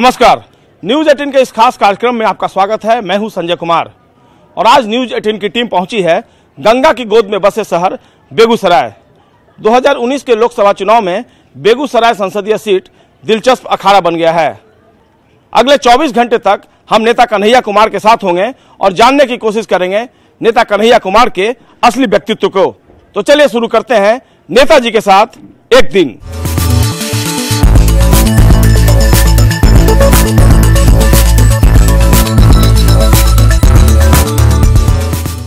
नमस्कार, न्यूज 18 के इस खास कार्यक्रम में आपका स्वागत है। मैं हूं संजय कुमार और आज न्यूज 18 की टीम पहुंची है गंगा की गोद में बसे शहर बेगूसराय। 2019 के लोकसभा चुनाव में बेगूसराय संसदीय सीट दिलचस्प अखाड़ा बन गया है। अगले 24 घंटे तक हम नेता कन्हैया कुमार के साथ होंगे और जानने की कोशिश करेंगे नेता कन्हैया कुमार के असली व्यक्तित्व को। तो चलिए शुरू करते हैं नेताजी के साथ एक दिन।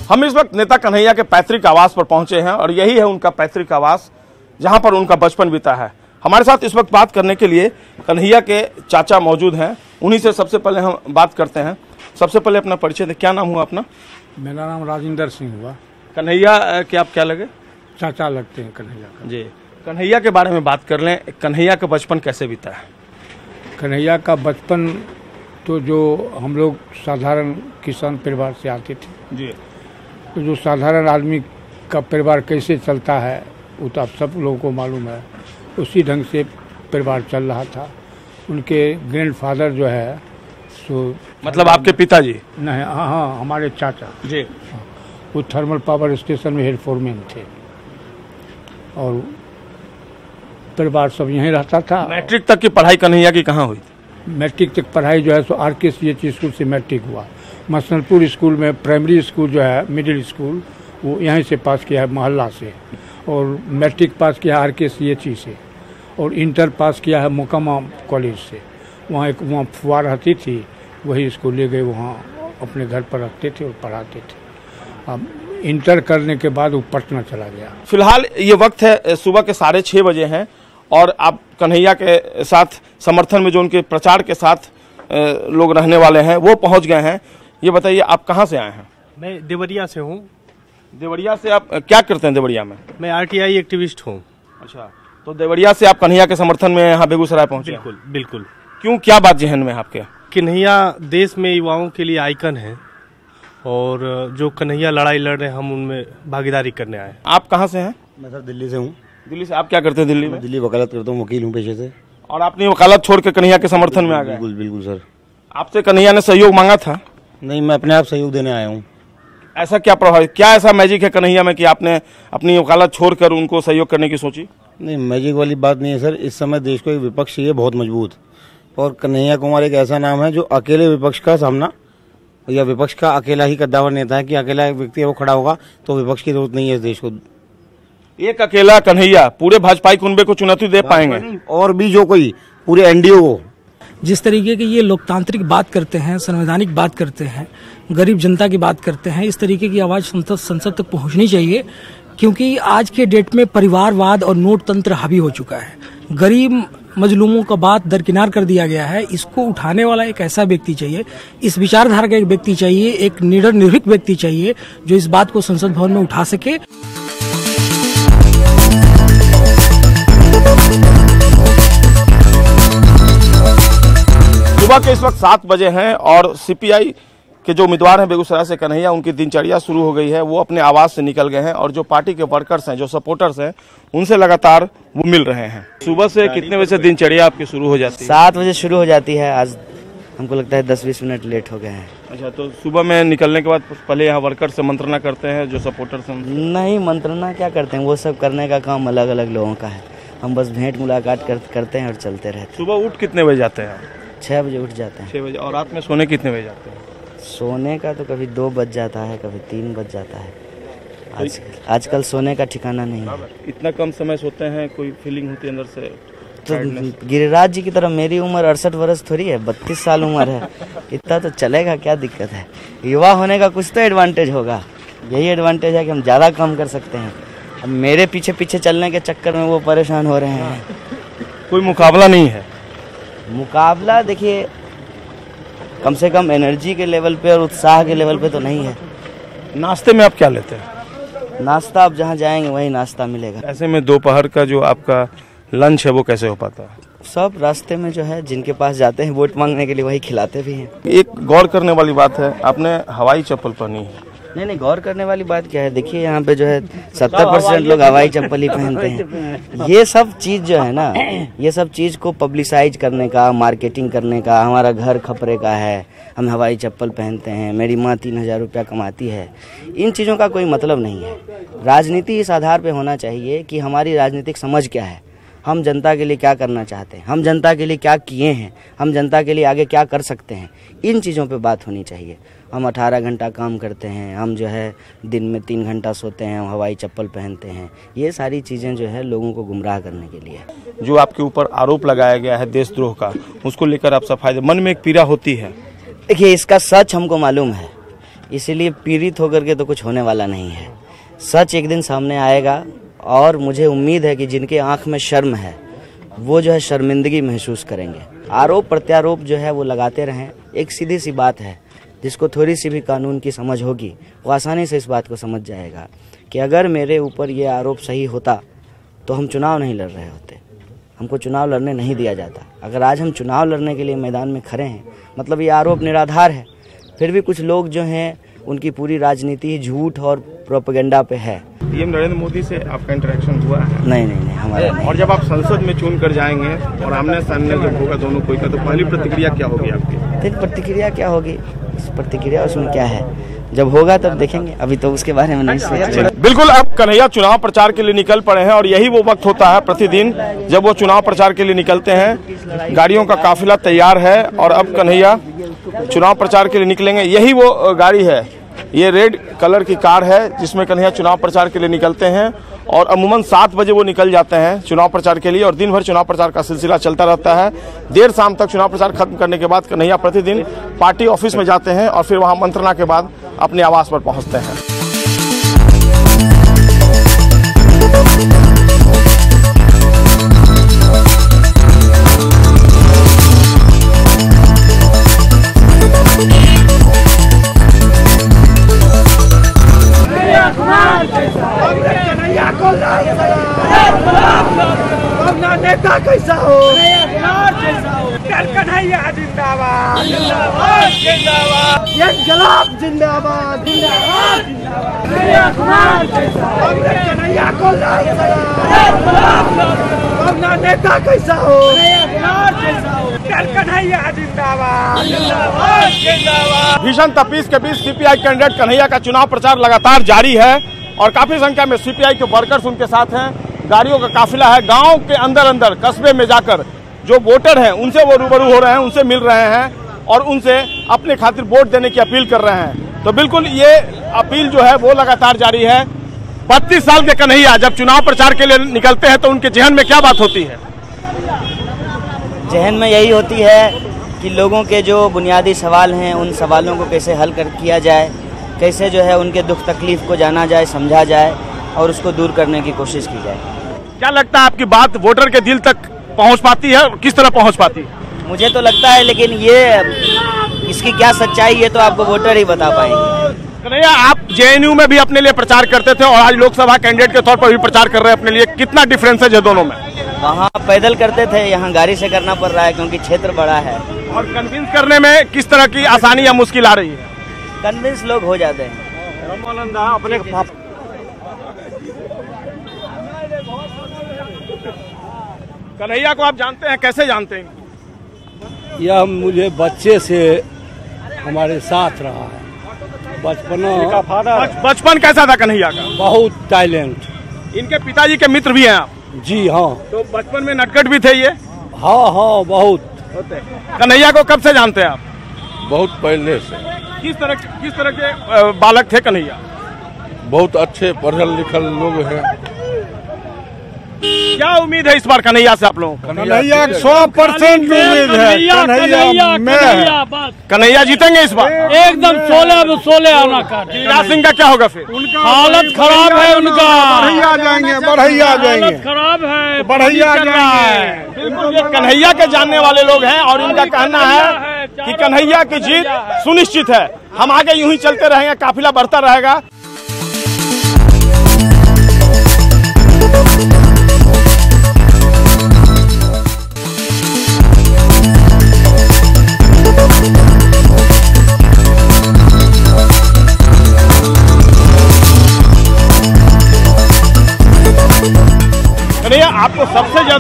हम इस वक्त नेता कन्हैया के पैतृक आवास पर पहुंचे हैं और यही है उनका पैतृक आवास जहां पर उनका बचपन बीता है। हमारे साथ इस वक्त बात करने के लिए कन्हैया के चाचा मौजूद हैं। उन्हीं से सबसे पहले हम बात करते हैं। सबसे पहले अपना परिचय दें। क्या नाम हुआ अपना? मेरा नाम राजेंद्र सिंह हुआ। कन्हैया के आप क्या लगे? चाचा लगते हैं कन्हैया का। जी, कन्हैया के बारे में बात कर लें। कन्हैया का बचपन कैसे बीता है? कन्हैया का बचपन तो जो हम लोग साधारण किसान परिवार से आते थे जी, तो जो साधारण आदमी का परिवार कैसे चलता है वो तो आप सब लोगों को मालूम है। उसी ढंग से परिवार चल रहा था। उनके ग्रैंडफादर जो है सो मतलब आपके पिताजी? नहीं, हाँ, हमारे चाचा जी, वो थर्मल पावर स्टेशन में हेड फोरमैन थे और परिवार सब यहीं रहता था। मैट्रिक तक की पढ़ाई कन्हैया की कहाँ हुई? मैट्रिक तक पढ़ाई जो है सो RKCH स्कूल से मैट्रिक हुआ। मसनपुर स्कूल में प्राइमरी स्कूल जो है मिडिल स्कूल वो यहीं से पास किया है मोहल्ला से, और मैट्रिक पास किया है RKCH से, और इंटर पास किया है मोकामा कॉलेज से। वहाँ फुआ रहती थी, वही स्कूल ले गए, वहाँ अपने घर पर रखते थे और पढ़ाते थे। अब इंटर करने के बाद वो पटना चला गया। फिलहाल ये वक्त है सुबह के 6:30 बजे हैं और आप कन्हैया के साथ समर्थन में जो उनके प्रचार के साथ लोग रहने वाले हैं वो पहुंच गए हैं। ये बताइए आप कहां से आए हैं? मैं देवरिया से हूँ। देवरिया से आप क्या करते हैं देवरिया में? मैं RTI एक्टिविस्ट हूँ। अच्छा, तो देवरिया से आप कन्हैया के समर्थन में यहाँ बेगूसराय पहुंचे? बिल्कुल बिल्कुल। क्यों, क्या बात जहन में आपके? कन्हैया देश में युवाओं के लिए आइकन है और जो कन्हैया लड़ाई लड़ रहे हैं हम उनमें भागीदारी करने आए। आप कहाँ से हैं? मैं सर दिल्ली से हूँ। दिल्ली से। आप क्या करते हैं दिल्ली में? मैं दिल्ली वकालत करता हूँ, वकील हूँ पेशे से। और आपने वकालत छोड़ के कन्हैया के समर्थन में आ गए? बिल्कुल बिल्कुल सर। आपसे कन्हैया ने सहयोग मांगा था? नहीं, मैं अपने आप सहयोग देने आया हूँ। ऐसा क्या प्रभावित, क्या ऐसा मैजिक है कन्हैया में कि आपने अपनी वकालत छोड़कर उनको सहयोग करने की सोची? नहीं, मैजिक वाली बात नहीं है सर। इस समय देश को एक विपक्ष चाहिए बहुत मजबूत, और कन्हैया कुमार एक ऐसा नाम है जो अकेले विपक्ष का सामना या विपक्ष का अकेला ही कद्दावर नेता है कि अकेला एक व्यक्ति वो खड़ा होगा तो विपक्ष की जरूरत नहीं है इस देश को। एक अकेला कन्हैया पूरे भाजपाई कुनबे को चुनौती दे पाएंगे? और भी जो कोई पूरे NDO को जिस तरीके की ये लोकतांत्रिक बात करते हैं, संवैधानिक बात करते हैं, गरीब जनता की बात करते हैं, इस तरीके की आवाज संसद तक पहुंचनी चाहिए। क्योंकि आज के डेट में परिवारवाद और नोट तंत्र हावी हो चुका है। गरीब मजलूमों का बात दरकिनार कर दिया गया है। इसको उठाने वाला एक ऐसा व्यक्ति चाहिए, इस विचारधारा का एक व्यक्ति चाहिए, एक निडर निर्भीक व्यक्ति चाहिए जो इस बात को संसद भवन में उठा सके। सुबह के इस वक्त 7 बजे हैं और CPI के जो उम्मीदवार हैं बेगूसराय से कन्हैया, उनकी दिनचर्या शुरू हो गई है। वो अपने आवास से निकल गए हैं और जो पार्टी के वर्कर्स हैं, जो सपोर्टर्स हैं, उनसे लगातार वो मिल रहे हैं। सुबह से कितने बजे से दिनचर्या आपकी शुरू हो जाती है? 7 बजे शुरू हो जाती है। आज हमको लगता है 10-20 मिनट लेट हो गए हैं। अच्छा, तो सुबह में निकलने के बाद पहले यहाँ वर्कर से मंत्रणा करते हैं जो सपोर्टर्स हैं? नहीं, मंत्रणा क्या करते हैं, वो सब करने का काम अलग अलग लोगों का है। हम बस भेंट मुलाकात करते हैं और चलते रहते हैं। सुबह उठ कितने बजे जाते हैं? 6 बजे उठ जाते हैं। 6 बजे। और रात में सोने कितने बजे जाते हैं? सोने का तो कभी 2 बज जाता है, कभी 3 बज जाता है। आजकल सोने का ठिकाना नहीं है। इतना कम समय सोते हैं, कोई फीलिंग होती है अंदर से? तो गिरिराज जी की तरह मेरी उम्र 68 वर्ष थोड़ी है, 32 साल उम्र है। इतना तो चलेगा, क्या दिक्कत है? युवा होने का कुछ तो एडवांटेज होगा। यही एडवांटेज है कि हम ज़्यादा काम कर सकते हैं। अब मेरे पीछे पीछे चलने के चक्कर में वो परेशान हो रहे हैं। कोई मुकाबला नहीं है? मुकाबला देखिए, कम से कम एनर्जी के लेवल पे और उत्साह के लेवल पे तो नहीं है। नाश्ते में आप क्या लेते हैं? नाश्ता आप जहाँ जाएंगे वही नाश्ता मिलेगा। ऐसे में दोपहर का जो आपका लंच है वो कैसे हो पाता है? सब रास्ते में जो है जिनके पास जाते हैं वोट मांगने के लिए वही खिलाते भी हैं। एक गौर करने वाली बात है, आपने हवाई चप्पल पहनी है, नहीं, गौर करने वाली बात क्या है, देखिए यहाँ पे जो है 70% लोग हवाई चप्पल ही पहनते हैं। ये सब चीज जो है ना, ये सब चीज को पब्लिसाइज करने का, मार्केटिंग करने का, हमारा घर खपरे का है, हम हवाई चप्पल पहनते हैं, मेरी माँ 3000 रुपया कमाती है, इन चीज़ों का कोई मतलब नहीं है। राजनीति इस आधार पे होना चाहिए कि हमारी राजनीतिक समझ क्या है, हम जनता के लिए क्या करना चाहते हैं, हम जनता के लिए क्या किए हैं, हम जनता के लिए आगे क्या कर सकते हैं, इन चीज़ों पे बात होनी चाहिए। हम 18 घंटा काम करते हैं, हम जो है दिन में 3 घंटा सोते हैं, हम हवाई चप्पल पहनते हैं, ये सारी चीज़ें जो है लोगों को गुमराह करने के लिए। जो आपके ऊपर आरोप लगाया गया है देशद्रोह का, उसको लेकर आप सफाई, मन में एक पीड़ा होती है। देखिए, इसका सच हमको मालूम है, इसीलिए पीड़ित होकर के तो कुछ होने वाला नहीं है। सच एक दिन सामने आएगा और मुझे उम्मीद है कि जिनके आंख में शर्म है वो जो है शर्मिंदगी महसूस करेंगे। आरोप प्रत्यारोप जो है वो लगाते रहें। एक सीधी सी बात है, जिसको थोड़ी सी भी कानून की समझ होगी वो आसानी से इस बात को समझ जाएगा कि अगर मेरे ऊपर ये आरोप सही होता तो हम चुनाव नहीं लड़ रहे होते, हमको चुनाव लड़ने नहीं दिया जाता। अगर आज हम चुनाव लड़ने के लिए मैदान में खड़े हैं, मतलब ये आरोप निराधार है, फिर भी कुछ लोग जो हैं उनकी पूरी राजनीति झूठ और प्रोपेगेंडा पे है। पीएम नरेंद्र मोदी से आपका इंटरेक्शन हुआ है? नहीं हमारा नहीं। और जब आप संसद में चुन कर जाएंगे और आमने सामने जब होगा दोनों कोई का, तो पहली प्रतिक्रिया क्या होगी आपकी? प्रतिक्रिया क्या होगी, इस प्रतिक्रिया उसमें क्या है, जब होगा तब देखेंगे, अभी तो उसके बारे में नहीं सोच रहे। बिल्कुल, अब कन्हैया चुनाव प्रचार के लिए निकल पड़े हैं और यही वो वक्त होता है प्रतिदिन जब वो चुनाव प्रचार के लिए निकलते हैं। गाड़ियों का काफिला तैयार है और अब कन्हैया चुनाव प्रचार के लिए निकलेंगे। यही वो गाड़ी है, ये रेड कलर की कार है जिसमें कन्हैया चुनाव प्रचार के लिए निकलते हैं और अमूमन 7 बजे वो निकल जाते हैं चुनाव प्रचार के लिए और दिन भर चुनाव प्रचार का सिलसिला चलता रहता है। देर शाम तक चुनाव प्रचार खत्म करने के बाद कन्हैया प्रतिदिन पार्टी ऑफिस में जाते हैं और फिर वहां मंत्रणा के बाद अपने आवास पर पहुंचते हैं। नेता कैसा हो, कन्हैया जिंदाबाद, जिंदाबाद, जिंदाबाद, कन्हैया को नेता कैसा हो, कन्हैया जिंदाबाद, भीषण तपीस के बीच सीपीआई कैंडिडेट कन्हैया का चुनाव प्रचार लगातार जारी है और काफी संख्या में सीपीआई के वर्कर्स उनके साथ हैं। गाड़ियों का काफिला है, गांव के अंदर कस्बे में जाकर जो वोटर हैं उनसे वो रूबरू हो रहे हैं, उनसे मिल रहे हैं और उनसे अपने खातिर वोट देने की अपील कर रहे हैं। तो बिल्कुल ये अपील जो है वो लगातार जारी है। 32 साल के कन्हैया जब चुनाव प्रचार के लिए निकलते हैं तो उनके जहन में क्या बात होती है? जहन में यही होती है कि लोगों के जो बुनियादी सवाल हैं उन सवालों को कैसे हल किया जाए, कैसे जो है उनके दुख तकलीफ को जाना जाए, समझा जाए और उसको दूर करने की कोशिश की जाए। क्या लगता है आपकी बात वोटर के दिल तक पहुंच पाती है और किस तरह पहुंच पाती है? मुझे तो लगता है, लेकिन ये इसकी क्या सच्चाई है तो आपको वोटर ही बता पाएंगे। कन्हैया, आप जेएनयू में भी अपने लिए प्रचार करते थे और आज लोकसभा कैंडिडेट के तौर पर भी प्रचार कर रहे हैं अपने लिए, कितना डिफरेंसेज है दोनों में? वहाँ पैदल करते थे, यहाँ गाड़ी से करना पड़ रहा है क्योंकि क्षेत्र बड़ा है। और कन्विंस करने में किस तरह की आसानी या मुश्किल आ रही है? कन्विंस लोग हो जाते हैं। अपने कन्हैया को आप जानते हैं, कैसे जानते हैं? यह मुझे बच्चे से हमारे साथ रहा है, बचपन कैसा था कन्हैया का? बहुत टैलेंट। इनके पिताजी के मित्र भी हैं आप? जी हाँ। तो बचपन में नटखट भी थे ये? हाँ बहुत। कन्हैया को कब से जानते हैं आप? बहुत पहले से। किस तरह के बालक थे कन्हैया? बहुत अच्छे पढ़ल लिखल लोग हैं। क्या उम्मीद है इस बार कन्हैया से आप लोगों को? कन्हैया 100% उम्मीद है। कन्हैया जीतेंगे इस बार एकदम 16 आना कर। गिरिराज सिंह का क्या होगा फिर? हालत खराब है उनका। बढ़ैया जाएंगे, खराब है, बढ़ैया जाएंगे। बिल्कुल, ये कन्हैया के जानने वाले लोग हैं और इनका कहना है कि कन्हैया की जीत सुनिश्चित है। हम आगे यूं ही चलते रहेंगे, काफिला बढ़ता रहेगा।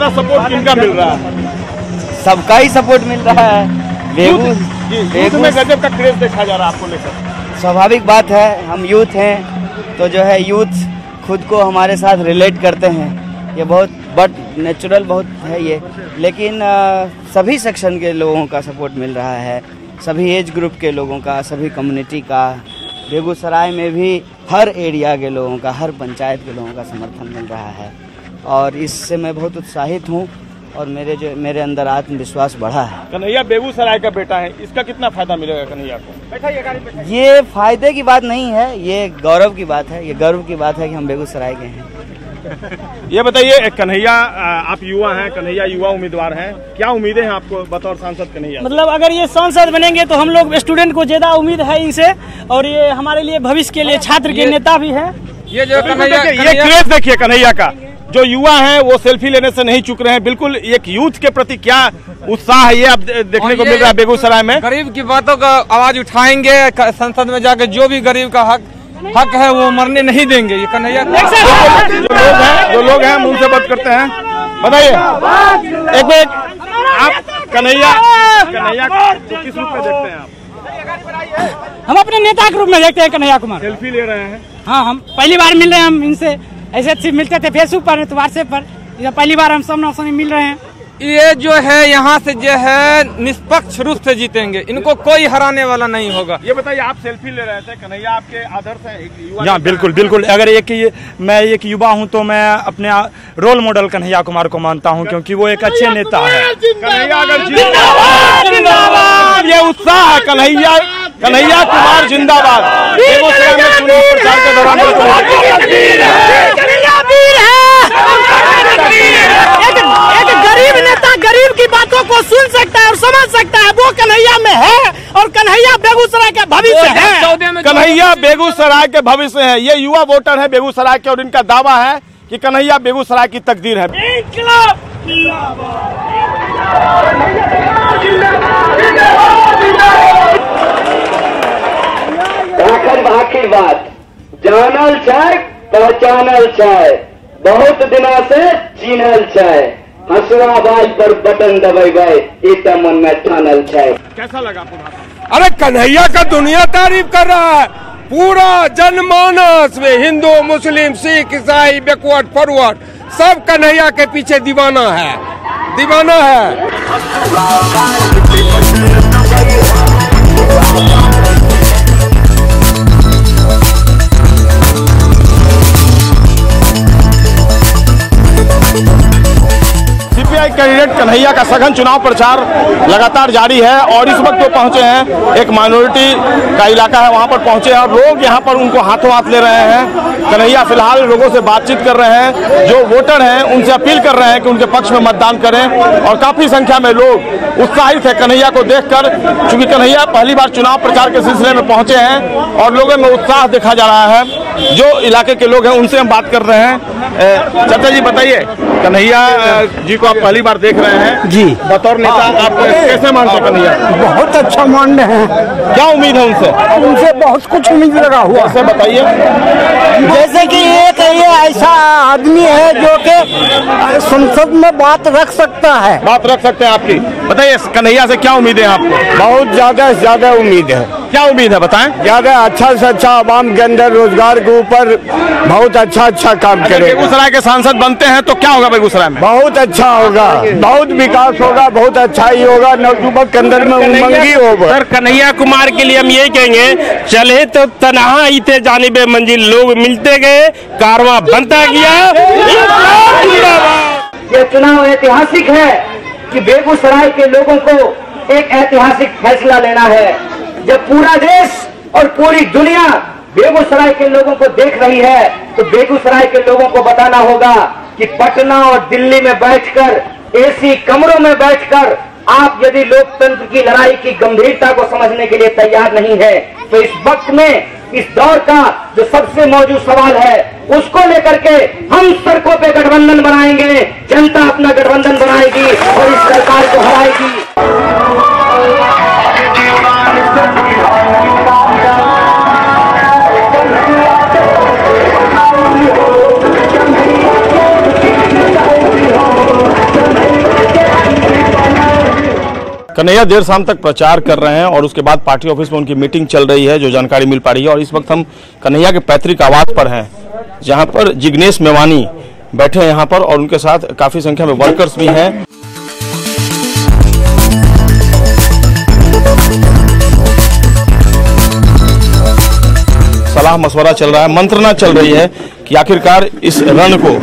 ज्यादा सपोर्ट किनका मिल रहा है? सबका ही सपोर्ट मिल रहा है। यूथ में गजब का क्रेज देखा जा रहा है आपको लेकर। स्वाभाविक बात है, हम यूथ हैं तो जो है यूथ खुद को हमारे साथ रिलेट करते हैं, ये बहुत बट नेचुरल बहुत है ये। लेकिन सभी सेक्शन के लोगों का सपोर्ट मिल रहा है, सभी एज ग्रुप के लोगों का, सभी कम्युनिटी का। बेगूसराय में भी हर एरिया के लोगों का, हर पंचायत के लोगों का समर्थन मिल रहा है और इससे मैं बहुत उत्साहित हूँ और मेरे अंदर आत्मविश्वास बढ़ा है। कन्हैया बेगूसराय का बेटा है, इसका कितना फायदा मिलेगा कन्हैया को? ये फायदे की बात नहीं है, ये गौरव की बात है, ये गर्व की बात है कि हम बेगूसराय के हैं। ये बताइए, कन्हैया आप युवा हैं, कन्हैया युवा उम्मीदवार हैं, क्या उम्मीदें हैं आपको बतौर सांसद कन्हैया? मतलब अगर ये सांसद बनेंगे तो हम लोग स्टूडेंट को ज्यादा उम्मीद है इनसे, और ये हमारे लिए भविष्य के लिए छात्र के नेता भी है। ये जो कन्हैया, ये क्रेज देखिए कन्हैया का, जो युवा हैं वो सेल्फी लेने से नहीं चूक रहे हैं। बिल्कुल एक यूथ के प्रति क्या उत्साह है, ये अब देखने को मिल रहा है बेगूसराय में। गरीब की बातों का आवाज उठाएंगे, संसद में जाकर जो भी गरीब का हक है वो मरने नहीं देंगे। ये कन्हैया जो लोग हैं हम उनसे बात करते हैं। बताइए एक आप कन्हैया को किस रूप में देखते हैं आप? हम अपने नेता के रूप में देखते हैं कन्हैया कुमार। सेल्फी ले रहे हैं? हाँ, हम पहली बार मिल रहे हैं, हम इनसे ऐसे मिलते थे फेसबुक पर, व्हाट्सएप पर, पहली बार हम सामने सामने मिल रहे हैं। ये जो है यहाँ से जो है निष्पक्ष रूप से जीतेंगे, इनको कोई हराने वाला नहीं होगा। ये बताइए, आप सेल्फी ले रहे थे, कन्हैया आपके आदर्श है एक युवा? हाँ बिल्कुल बिल्कुल। अगर मैं एक युवा हूँ तो मैं अपने रोल मॉडल कन्हैया कुमार को मानता हूँ, क्योंकि वो एक अच्छे नेता है। कन्हैया अगर ये उत्साह है, कन्हैया कुमार जिंदाबाद। बेगूसराय में चुनाव प्रचार के दौरान एक गरीब नेता गरीब की बातों को सुन सकता है और समझ सकता है, वो कन्हैया में है, और कन्हैया बेगूसराय का भविष्य है। कन्हैया बेगूसराय के भविष्य है। ये युवा वोटर है बेगूसराय के और इनका दावा है कि कन्हैया बेगूसराय की तकदीर है। आखिर बात जानल चाय पहचानल चाय, बहुत दिनों से चीनल चाय, हंसुआ बाज पर बटन दबाई इतना मन में ठानल चाय। कैसा लगा आपको? अरे कन्हैया का दुनिया तारीफ कर रहा है, पूरा जनमानस में हिंदू मुस्लिम सिख ईसाई बैकवर्ड फॉरवर्ड सब कन्हैया के पीछे दीवाना है। सीपीआई कैंडिडेट कन्हैया का सघन चुनाव प्रचार लगातार जारी है और इस वक्त वो पहुंचे हैं एक माइनॉरिटी का इलाका है, वहां पर पहुंचे हैं और लोग यहां पर उनको हाथों हाथ ले रहे हैं। कन्हैया फिलहाल लोगों से बातचीत कर रहे हैं, जो वोटर हैं उनसे अपील कर रहे हैं कि उनके पक्ष में मतदान करें और काफी संख्या में लोग उत्साहित है कन्हैया को देखकर, चूंकि कन्हैया पहली बार चुनाव प्रचार के सिलसिले में पहुंचे हैं और लोगों में उत्साह देखा जा रहा है। जो इलाके के लोग हैं उनसे हम बात कर रहे हैं। चाचा जी बताइए, कन्हैया जी को आप पहली बार देख रहे हैं जी, बतौर नेता आप कैसे मानते हैं कन्हैया? बहुत अच्छा मान रहे हैं। क्या उम्मीद है उनसे बहुत कुछ उम्मीद लगा हुआ है। बताइए। जैसे कि एक ये ऐसा आदमी है जो कि संसद में बात रख सकता है। आपकी बताइए, कन्हैया से क्या उम्मीद है आपको? बहुत ज्यादा से ज्यादा उम्मीद है। क्या उम्मीद है बताएं? ज्यादा अच्छा से अच्छा आवाम के अंदर रोजगार के ऊपर बहुत अच्छा काम करेगा। बेगूसराय के सांसद बनते हैं तो क्या होगा बेगूसराय में? बहुत अच्छा होगा, बहुत विकास होगा, बहुत अच्छा ही होगा, नवयुवक के अंदर में उमंगी होगा। सर कन्हैया कुमार के लिए हम यही कहेंगे, चले तो तनहा इते जानिबे मंजिल, लोग मिलते गए, कारवां बनता गया। ये चुनाव ऐतिहासिक है कि बेगूसराय के लोगों को एक ऐतिहासिक फैसला लेना है। जब पूरा देश और पूरी दुनिया बेगूसराय के लोगों को देख रही है तो बेगूसराय के लोगों को बताना होगा कि पटना और दिल्ली में बैठकर एसी कमरों में बैठकर आप यदि लोकतंत्र की लड़ाई की गंभीरता को समझने के लिए तैयार नहीं है तो इस वक्त में, इस दौर का जो सबसे मौजूद सवाल है उसको लेकर के हम सड़कों पे गठबंधन बनाएंगे, जनता अपना गठबंधन बनाएगी और इस सरकार को हराएगी। कन्हैया देर शाम तक प्रचार कर रहे हैं और उसके बाद पार्टी ऑफिस में उनकी मीटिंग चल रही है, जो जानकारी मिल पा रही है। और इस वक्त हम कन्हैया के पैतृक आवास पर हैं, जहां पर जिग्नेश मेवानी बैठे हैं यहाँ पर, और उनके साथ काफी संख्या में वर्कर्स भी हैं। सलाह मशवरा चल रहा है, मंत्रणा चल रही है कि आखिरकार इस रण को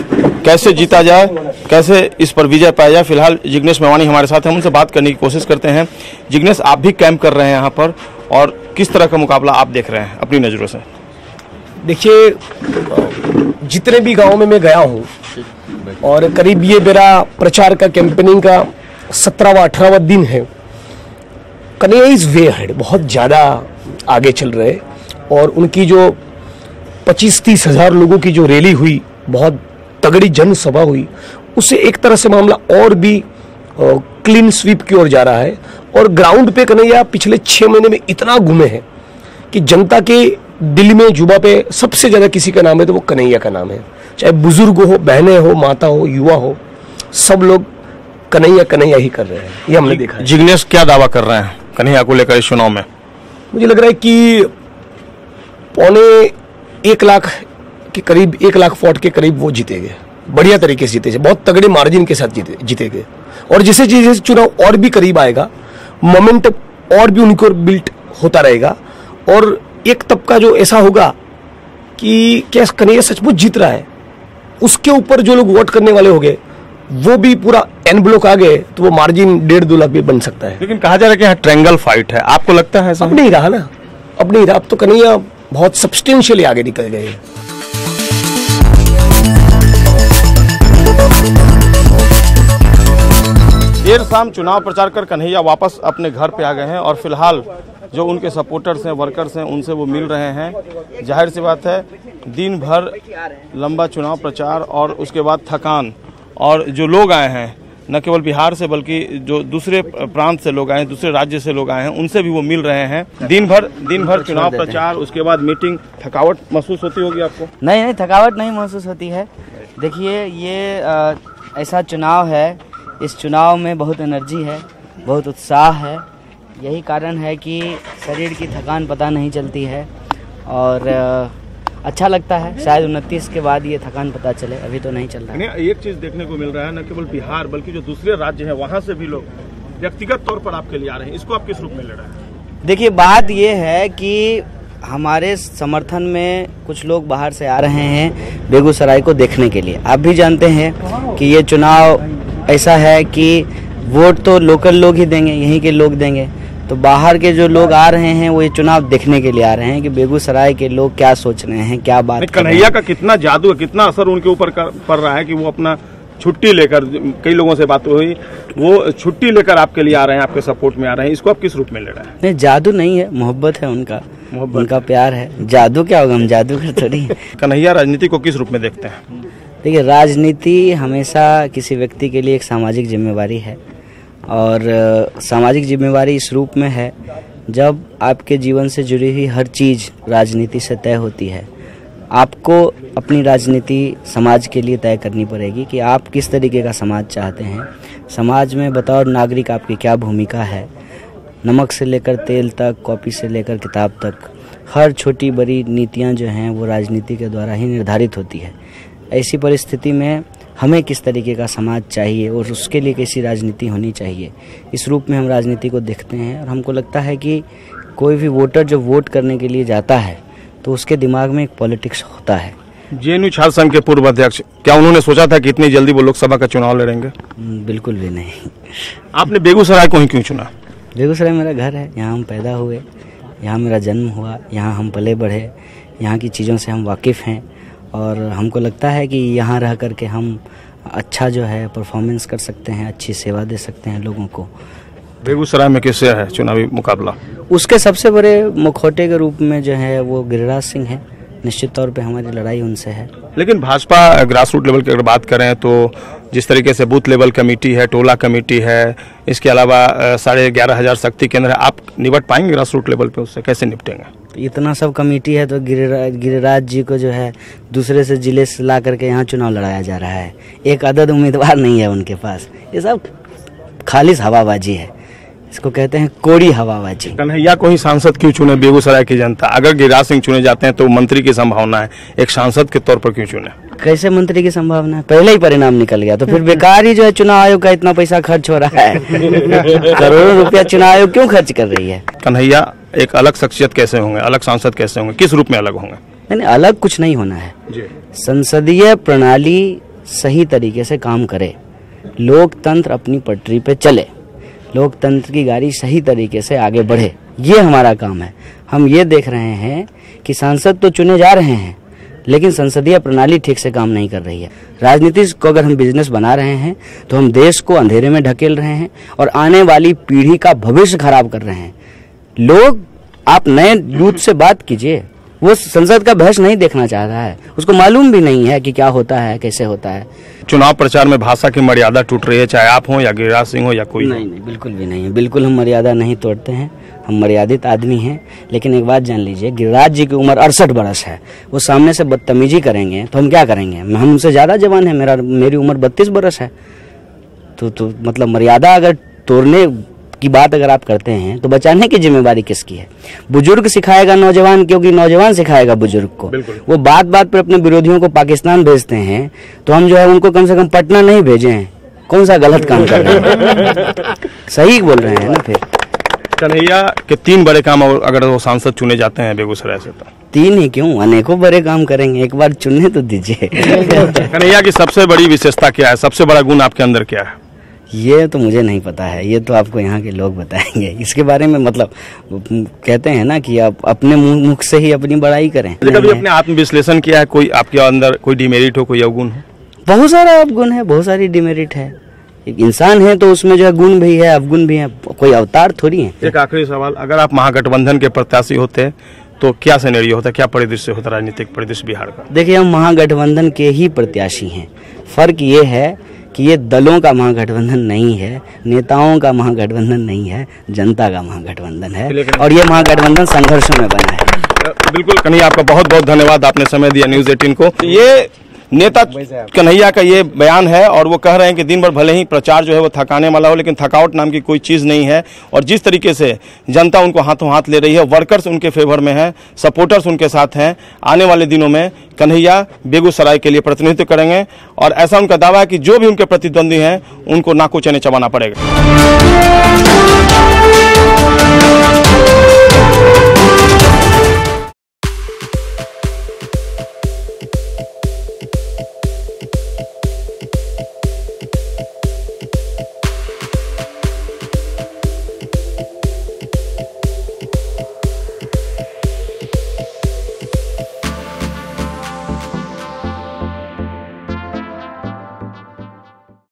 कैसे जीता जाए, कैसे इस पर विजय पाया जाए। फिलहाल जिग्नेश मेवानी हमारे साथ हैं, उनसे बात करने की कोशिश करते हैं। जिग्नेश, आप भी कैंप कर रहे हैं यहाँ पर, और किस तरह का मुकाबला आप देख रहे हैं अपनी नज़रों से? देखिए, जितने भी गाँव में मैं गया हूँ, और करीब ये मेरा प्रचार का कैंपेनिंग का 17वां 18वां दिन है, कन्हैया इज वे हेड, बहुत ज़्यादा आगे चल रहे हैं। और उनकी जो 25-30 हज़ार लोगों की जो रैली हुई, बहुत तगड़ी जनसभा हुई, उससे एक तरह से मामला और भी क्लीन स्वीप की ओर जा रहा है। और ग्राउंड पे कन्हैया पिछले 6 महीने में इतना घूमे हैं कि जनता के दिल में, जुबा पे सबसे ज़्यादा किसी का नाम है तो वो कन्हैया का नाम है। चाहे बुजुर्ग हो, बहनें हो, माता हो, युवा हो, सब लोग कन्हैया कन्हैया ही कर रहे हैं, ये हमने देखा है। जिग्नेश, क्या दावा कर रहे हैं कन्हैया को लेकर इस चुनाव में? मुझे लग रहा है कि 1.25 लाख के करीब, 1 लाख वोट के करीब वो जीतेंगे, बढ़िया तरीके से जीतेंगे, बहुत तगड़े मार्जिन के साथ जीतेंगे। और जैसे जैसे चुनाव और भी करीब आएगा, मोमेंट और भी उनको बिल्ट होता रहेगा। और एक तबका जो ऐसा होगा कि क्या कन्हैया सचमुच जीत रहा है, उसके ऊपर जो लोग वोट करने वाले होंगे वो भी पूरा एन ब्लॉक आ गए, तो वो मार्जिन 1.5-2 लाख भी बन सकता है। लेकिन कहा जा रहा है कि यहाँ ट्रायंगल फाइट है, आपको लगता है ऐसा? अब नहीं रहा ना, अब नहीं रहा। अब तो कन्हैया बहुत सब्सटेंशियली आगे निकल गए हैं। देर शाम चुनाव प्रचार कर कन्हैया वापस अपने घर पे आ गए हैं, और फिलहाल जो उनके सपोर्टर्स हैं, वर्कर्स हैं, उनसे वो मिल रहे हैं। जाहिर सी बात है, दिन भर लंबा चुनाव प्रचार और उसके बाद थकान, और जो लोग आए हैं न केवल बिहार से बल्कि जो दूसरे प्रांत से लोग आए हैं, दूसरे राज्य से लोग आए हैं, उनसे भी वो मिल रहे हैं। दिन भर चुनाव प्रचार, उसके बाद मीटिंग, थकावट महसूस होती होगी आपको? नहीं, थकावट नहीं महसूस होती है। देखिए, ये ऐसा चुनाव है, इस चुनाव में बहुत एनर्जी है, बहुत उत्साह है। यही कारण है कि शरीर की थकान पता नहीं चलती है, और अच्छा लगता है। शायद 29 के बाद ये थकान पता चले, अभी तो नहीं चल रहा है। एक चीज देखने को मिल रहा है, न केवल बिहार बल्कि जो दूसरे राज्य हैं वहाँ से भी लोग व्यक्तिगत तौर पर आपके लिए आ रहे हैं, इसको आप किस रूप में ले रहे हैं? देखिए, बात ये है कि हमारे समर्थन में कुछ लोग बाहर से आ रहे हैं बेगूसराय को देखने के लिए। आप भी जानते हैं कि ये चुनाव ऐसा है कि वोट तो लोकल लोग ही देंगे, यहीं के लोग देंगे। तो बाहर के जो लोग आ रहे हैं वो ये चुनाव देखने के लिए आ रहे हैं कि बेगूसराय के लोग क्या सोच रहे हैं, क्या बात कर रहे हैं। कन्हैया का कितना जादू है, कितना असर उनके ऊपर पड़ रहा है कि वो अपना छुट्टी लेकर, कई लोगों से बात हुई, वो छुट्टी लेकर आपके लिए आ रहे हैं, आपके सपोर्ट में आ रहे हैं, इसको आप किस रूप में ले रहे हैं? नहीं, जादू नहीं है, मोहब्बत है उनका प्यार है। जादू क्या होगा, हम जादूगर थोड़ी। कन्हैया राजनीति को किस रूप में देखते हैं? देखिए, राजनीति हमेशा किसी व्यक्ति के लिए एक सामाजिक जिम्मेवारी है, और सामाजिक जिम्मेवारी इस रूप में है जब आपके जीवन से जुड़ी हुई हर चीज़ राजनीति से तय होती है। आपको अपनी राजनीति समाज के लिए तय करनी पड़ेगी कि आप किस तरीके का समाज चाहते हैं, समाज में बतौर नागरिक आपकी क्या भूमिका है। नमक से लेकर तेल तक, कॉपी से लेकर किताब तक, हर छोटी बड़ी नीतियां जो हैं वो राजनीति के द्वारा ही निर्धारित होती है। ऐसी परिस्थिति में हमें किस तरीके का समाज चाहिए और उसके लिए कैसी राजनीति होनी चाहिए, इस रूप में हम राजनीति को देखते हैं। और हमको लगता है कि कोई भी वोटर जब वोट करने के लिए जाता है तो उसके दिमाग में एक पॉलिटिक्स होता है। जेएनयू छात्र संघ के पूर्व अध्यक्ष, क्या उन्होंने सोचा था कि इतनी जल्दी वो लोकसभा का चुनाव लड़ेंगे? बिल्कुल भी नहीं। आपने बेगूसराय को ही क्यों चुना? बेगूसराय मेरा घर है, यहाँ हम पैदा हुए, यहाँ मेरा जन्म हुआ, यहाँ हम पले बढ़े, यहाँ की चीज़ों से हम वाकिफ़ हैं, और हमको लगता है कि यहाँ रह कर के हम अच्छा जो है परफॉर्मेंस कर सकते हैं, अच्छी सेवा दे सकते हैं लोगों को। बेगूसराय में किससे है चुनावी मुकाबला? उसके सबसे बड़े मुखौटे के रूप में जो है वो गिरिराज सिंह है, निश्चित तौर पे हमारी लड़ाई उनसे है। लेकिन भाजपा ग्रास रूट लेवल की अगर बात करें तो जिस तरीके से बूथ लेवल कमेटी है, टोला कमेटी है, इसके अलावा 11,500 शक्ति केंद्र है, आप निपट पाएंगे ग्रास रूट लेवल पे? उससे कैसे निपटेंगे? तो इतना सब कमेटी है तो गिरिराज जी को जो है दूसरे से जिले से ला करके यहाँ चुनाव लड़ाया जा रहा है। एक अदद उम्मीदवार नहीं है उनके पास, ये सब खालिश हवाबाजी है, इसको कहते हैं कोड़ी हवाबाजी। कन्हैया को ही सांसद क्यों चुने बेगूसराय की जनता? अगर गिरिराज सिंह चुने जाते हैं तो मंत्री की संभावना है, एक सांसद के तौर पर क्यों चुने? कैसे मंत्री की संभावना है? पहले ही परिणाम निकल गया, तो फिर बेकार ही जो है चुनाव आयोग का इतना पैसा खर्च हो रहा है। करोड़ों रुपया चुनाव आयोग क्यों खर्च कर रही है? कन्हैया एक अलग शख्सियत कैसे होंगे, अलग सांसद कैसे होंगे, किस रूप में अलग होंगे? नहीं, अलग कुछ नहीं होना है। संसदीय प्रणाली सही तरीके से काम करे, लोकतंत्र अपनी पटरी पे चले, लोकतंत्र की गाड़ी सही तरीके से आगे बढ़े, ये हमारा काम है। हम ये देख रहे हैं कि सांसद तो चुने जा रहे हैं लेकिन संसदीय प्रणाली ठीक से काम नहीं कर रही है। राजनीति को अगर हम बिजनेस बना रहे हैं तो हम देश को अंधेरे में ढकेल रहे हैं और आने वाली पीढ़ी का भविष्य खराब कर रहे हैं। लोग, आप नए यूथ से बात कीजिए, वो संसद का बहस नहीं देखना चाहता है, उसको मालूम भी नहीं है कि क्या होता है, कैसे होता है। चुनाव प्रचार में भाषा की मर्यादा टूट रही है, चाहे आप हो या गिरिराज सिंह हो या कोई? नहीं, बिल्कुल भी नहीं है, बिल्कुल हम मर्यादा नहीं तोड़ते हैं, हम मर्यादित आदमी हैं। लेकिन एक बात जान लीजिए, गिरिराज जी की उम्र 68 वर्ष है, वो सामने से बदतमीजी करेंगे तो हम क्या करेंगे? हम उनसे ज्यादा जवान है, मेरी उम्र 32 वर्ष है। तो मतलब मर्यादा अगर तोड़ने की बात अगर आप करते हैं तो बचाने की जिम्मेवारी किसकी है? बुजुर्ग सिखाएगा नौजवान, क्योंकि नौजवान सिखाएगा बुजुर्ग को। वो बात बात पर अपने विरोधियों को पाकिस्तान भेजते हैं, तो हम जो है उनको कम से कम पटना नहीं भेजे हैं। कौन सा गलत काम कर रहे हैं? सही बोल रहे हैं ना। फिर कन्हैया के 3 बड़े काम अगर वो सांसद चुने जाते हैं बेगूसराय से, तो 3 ही क्यों, अनेकों बड़े काम करेंगे, एक बार चुनने तो दीजिए। कन्हैया की सबसे बड़ी विशेषता क्या है, सबसे बड़ा गुण आपके अंदर क्या है? ये तो मुझे नहीं पता है, ये तो आपको यहाँ के लोग बताएंगे इसके बारे में। मतलब कहते हैं ना कि आप अपने मुख से ही अपनी बड़ाई करें। कभी अपने आत्मविश्लेषण किया है, कोई आपके अंदर कोई डिमेरिट हो, कोई अवगुण हो? बहुत सारा अवगुण है, बहुत सारी डिमेरिट है। एक इंसान है तो उसमें जो है गुण भी है, अवगुण भी है, कोई अवतार थोड़ी है। एक आखिरी सवाल, अगर आप महागठबंधन के प्रत्याशी होते तो क्या सिनेरियो होता, क्या परिदृश्य होता राजनीतिक परिदृश्य बिहार का? देखिए, हम महागठबंधन के ही प्रत्याशी हैं। फर्क ये है कि ये दलों का महागठबंधन नहीं है, नेताओं का महागठबंधन नहीं है, जनता का महागठबंधन है, और ये महागठबंधन संघर्षों में बना है। बिल्कुल कन्हैया, आपका बहुत बहुत धन्यवाद, आपने समय दिया न्यूज़ 18 को। ये नेता कन्हैया का ये बयान है और वो कह रहे हैं कि दिन भर भले ही प्रचार जो है वो थकाने वाला हो, लेकिन थकावट नाम की कोई चीज़ नहीं है। और जिस तरीके से जनता उनको हाथों हाथ ले रही है, वर्कर्स उनके फेवर में हैं, सपोर्टर्स उनके साथ हैं, आने वाले दिनों में कन्हैया बेगूसराय के लिए प्रतिनिधित्व करेंगे। और ऐसा उनका दावा है कि जो भी उनके प्रतिद्वंदी हैं उनको नाको चने चबाना पड़ेगा।